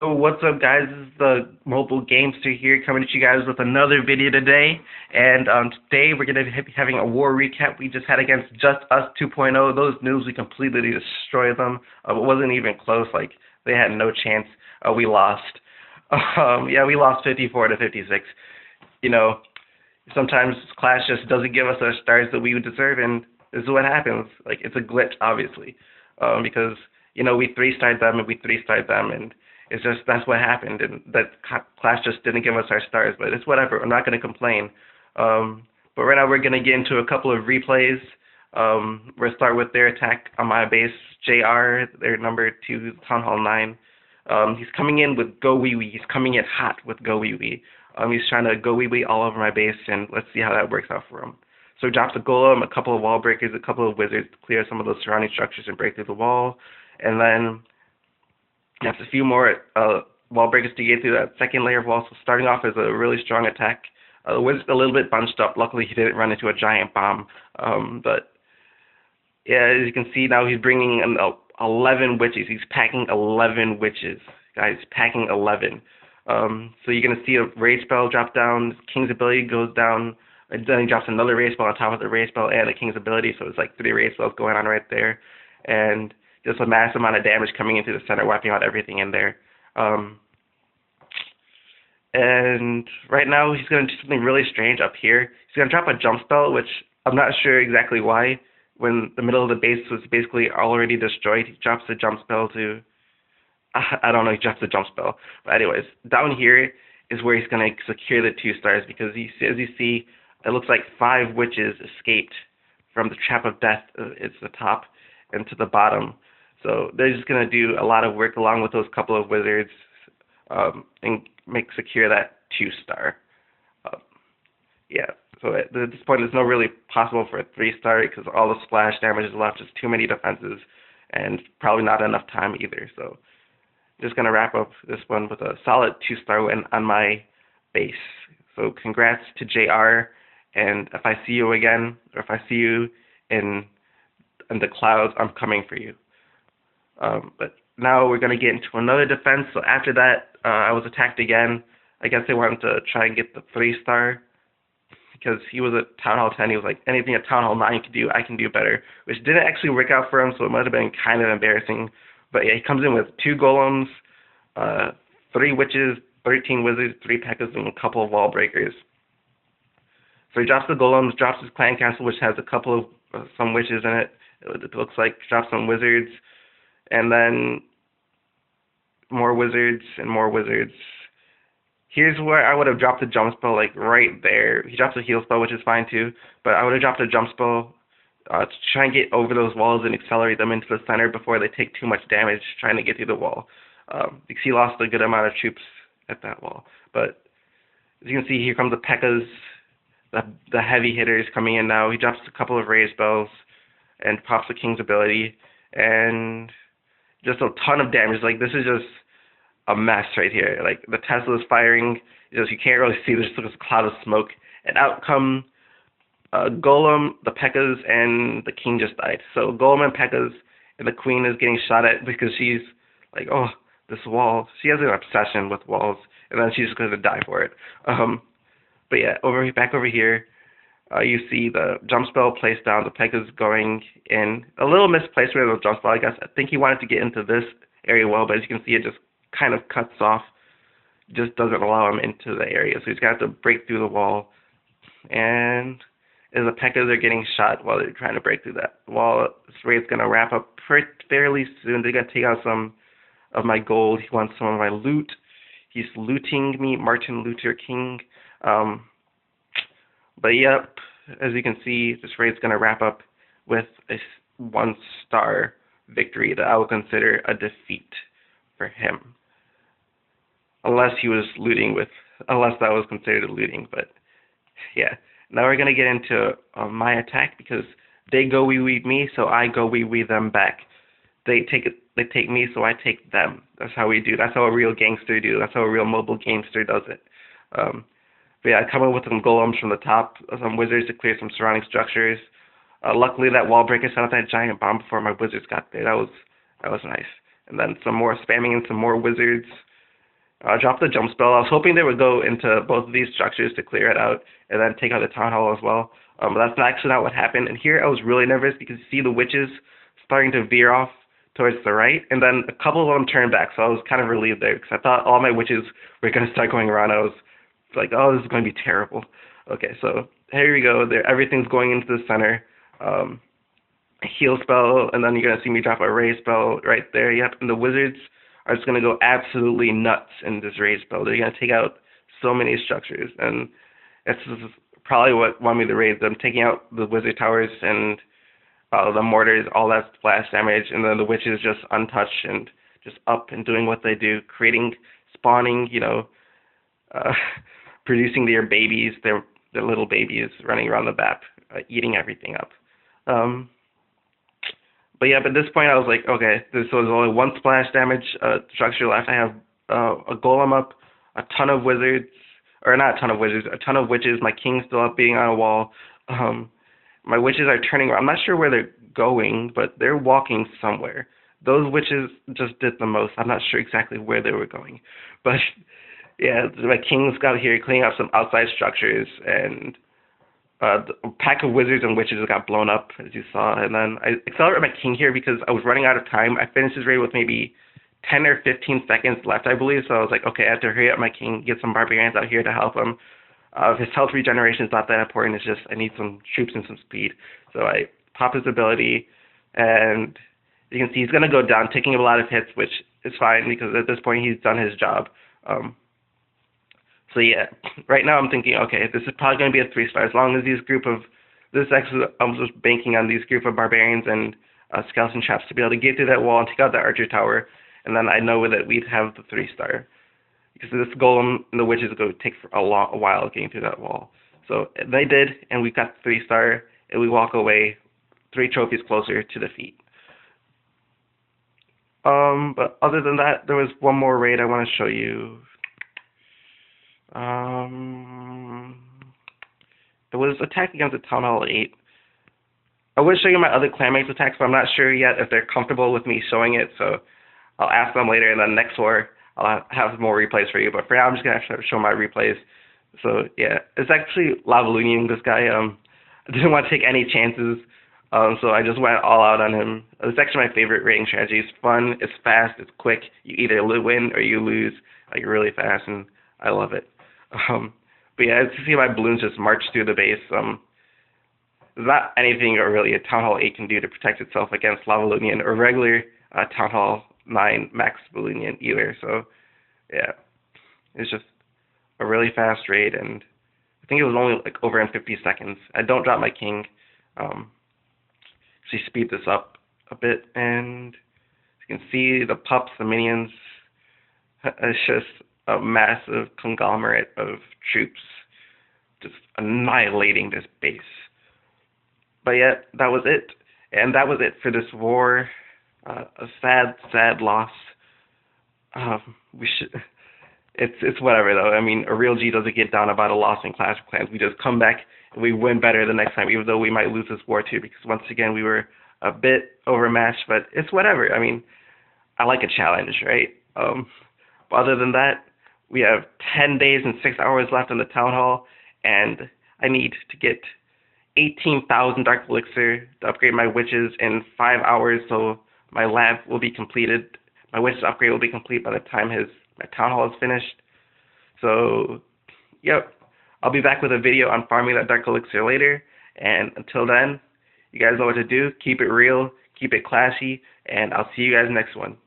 So what's up, guys? This is the Mobile Gamester here, coming at you guys with another video today. And today we're going to be having a war recap we just had against Just Us 2.0. Those noobs, we completely destroyed them. It wasn't even close. Like, they had no chance. We lost. Yeah, we lost 54 to 56. You know, sometimes Clash just doesn't give us the stars that we would deserve, and this is what happens. Like, it's a glitch, obviously, because we three-starred them and we three-starred them, and it's just that's what happened, and that Clash just didn't give us our stars. But it's whatever. I'm not going to complain. But right now we're going to get into a couple of replays. We'll start with their attack on my base, JR, their number 2, Town Hall 9. He's coming in with Go Wiwi'd. He's coming in hot with Go Wiwi'd. He's trying to Go Wiwi'd all over my base, and let's see how that works out for him. So he drops a golem, a couple of wall breakers, a couple of wizards to clear some of those surrounding structures and break through the wall. And then he has a few more wall breakers to get through that second layer of walls. So starting off as a really strong attack. The wizard's a little bit bunched up. Luckily, he didn't run into a giant bomb. But yeah, as you can see now, he's bringing in 11 witches. He's packing 11 witches. Guys, packing 11. So you're going to see a rage spell drop down. King's ability goes down. And then he drops another rage spell on top of the rage spell and a King's ability. So it's like 3 rage spells going on right there. And just a massive amount of damage coming into the center, wiping out everything in there. And right now he's going to do something really strange up here. He's going to drop a jump spell, which I'm not sure exactly why. When the middle of the base was basically already destroyed, he drops a jump spell to... I don't know, he drops a jump spell. But anyways, down here is where he's going to secure the 2 stars, because as you see, it looks like 5 witches escaped from the Trap of Death. It's the top and to the bottom. So they're just going to do a lot of work along with those couple of wizards and secure that 2-star. Yeah, so at this point it's not really possible for a 3-star because all the splash damage is left, just too many defenses, and probably not enough time either. So just going to wrap up this one with a solid 2-star win on my base. So congrats to JR, and if I see you again, or if I see you in the clouds, I'm coming for you. But now we're going to get into another defense. So after that, I was attacked again. I guess they wanted to try and get the 3-star because he was at Town Hall 10. He was like, anything at Town Hall 9 can do, I can do better, which didn't actually work out for him, so it might have been kind of embarrassing. But yeah, he comes in with 2 golems, 3 witches, 13 wizards, 3 P.E.K.K.A.s, and a couple of wall breakers. So he drops the golems, drops his clan castle, which has a couple of some witches in it. It looks like drops some wizards, and then more wizards and more wizards. Here's where I would have dropped a jump spell, like right there. He drops a heal spell, which is fine too, but I would have dropped a jump spell to try and get over those walls and accelerate them into the center before they take too much damage trying to get through the wall. Because he lost a good amount of troops at that wall. But as you can see, here comes the P.E.K.K.A.s, the heavy hitters coming in now. He drops a couple of rage spells and pops the King's ability, and just a ton of damage. Like, this is just a mess right here. Like, the Tesla's firing, you can't really see. There's just a cloud of smoke, and out come Golem, the P.E.K.K.A.s, and the King just died. So Golem and P.E.K.K.A.s, and the Queen is getting shot at because she's like, oh, this wall. She has an obsession with walls, and then she's going to die for it. But yeah, back over here, you see the jump spell placed down. The P.E.K.K.A.s going in. A little misplaced with the jump spell, I guess. I think he wanted to get into this area well, but as you can see, it just kind of cuts off. Just doesn't allow him into the area. So he's got to break through the wall. And as the P.E.K.K.A.s are getting shot while they're trying to break through that wall, this raid's going to wrap up fairly soon. They're going to take out some of my gold. He wants some of my loot. He's looting me, Martin Luther King. But yep, as you can see, this raid's going to wrap up with a 1-star victory that I would consider a defeat for him. Unless that was considered looting. But yeah, now we're going to get into my attack, because they go Wiwi'd me, so I go Wiwi'd them back. They take me, so I take them. That's how we do. That's how a real gangster do. That's how a real mobile gamester does it. But yeah, I come in with some golems from the top, some wizards to clear some surrounding structures. Luckily, that wall breaker set up that giant bomb before my wizards got there. That was nice. And then some more spamming in some more wizards. Dropped the jump spell. I was hoping they would go into both of these structures to clear it out and then take out the town hall as well. But that's actually not what happened. And here I was really nervous because you see the witches starting to veer off towards the right, and then a couple of them turned back. So I was kind of relieved there because I thought all my witches were going to start going around. I was like, oh, this is going to be terrible. Okay, so here we go. There, everything's going into the center. Heal spell, and then you're going to see me drop a raise spell right there. Yep, and the wizards are just going to go absolutely nuts in this raise spell. They're going to take out so many structures, and this is probably what won me the raid. Them taking out the wizard towers and the mortars, all that splash damage, and then the witches just untouched and just up and doing what they do, creating, spawning, producing their babies, their little babies running around the map, eating everything up. But yeah, but at this point I was like, okay, there's only one splash damage structure left. I have a golem up, a ton of wizards, or not a ton of wizards, a ton of witches. My king's still up being on a wall. My witches are turning around. I'm not sure where they're going, but they're walking somewhere. Those witches just did the most. I'm not sure exactly where they were going. But yeah, my king's got here cleaning up some outside structures, and the pack of wizards and witches got blown up, as you saw. And then I accelerated my king here because I was running out of time. I finished his raid with maybe 10 or 15 seconds left, I believe. So I was like, okay, I have to hurry up my king, get some barbarians out here to help him. His health regeneration is not that important. It's just I need some troops and some speed. So I pop his ability, and you can see he's going to go down, taking a lot of hits, which is fine because at this point he's done his job. So yeah, right now I'm thinking, okay, this is probably going to be a 3-star as long as I'm just banking on these group of barbarians and skeleton traps to be able to get through that wall and take out the archer tower, and then I know that we'd have the 3-star. Because this golem and the witches go take a while getting through that wall. So they did, and we got 3-star, and we walk away 3 trophies closer to defeat. But other than that, there was one more raid I want to show you. It was attack against the Town Hall 8. I would show you my other clanmates attacks, but I'm not sure yet if they're comfortable with me showing it, so I'll ask them later, and then next war I'll have more replays for you. But for now, I'm just going to have to show my replays. So yeah, it's actually Lavalunian, this guy. I didn't want to take any chances, so I just went all out on him. It's actually my favorite raiding strategy. It's fun, it's fast, it's quick. You either win or you lose like really fast, and I love it. But yeah, as you see, my balloons just march through the base. There's not anything really a Town Hall 8 can do to protect itself against Lavalunian or regular Town Hall 9 Max Balloonian either. So yeah, it's just a really fast raid, and I think it was only like over in 50 seconds. I don't drop my king. So you speed this up a bit, and you can see the pups, the minions. It's just a massive conglomerate of troops just annihilating this base. But yeah, that was it. And that was it for this war. A sad, sad loss. It's whatever though. I mean, a real G doesn't get down about a loss in Clash of Clans. We just come back and we win better the next time, even though we might lose this war too, because once again we were a bit overmatched. But it's whatever. I mean, I like a challenge, right? But other than that, we have 10 days and 6 hours left in the Town Hall, and I need to get 18,000 Dark Elixir to upgrade my witches in 5 hours, so my lab will be completed. My witch's upgrade will be complete by the time my Town Hall is finished. So, yep, I'll be back with a video on farming that Dark Elixir later, and until then, you guys know what to do. Keep it real, keep it classy, and I'll see you guys next one.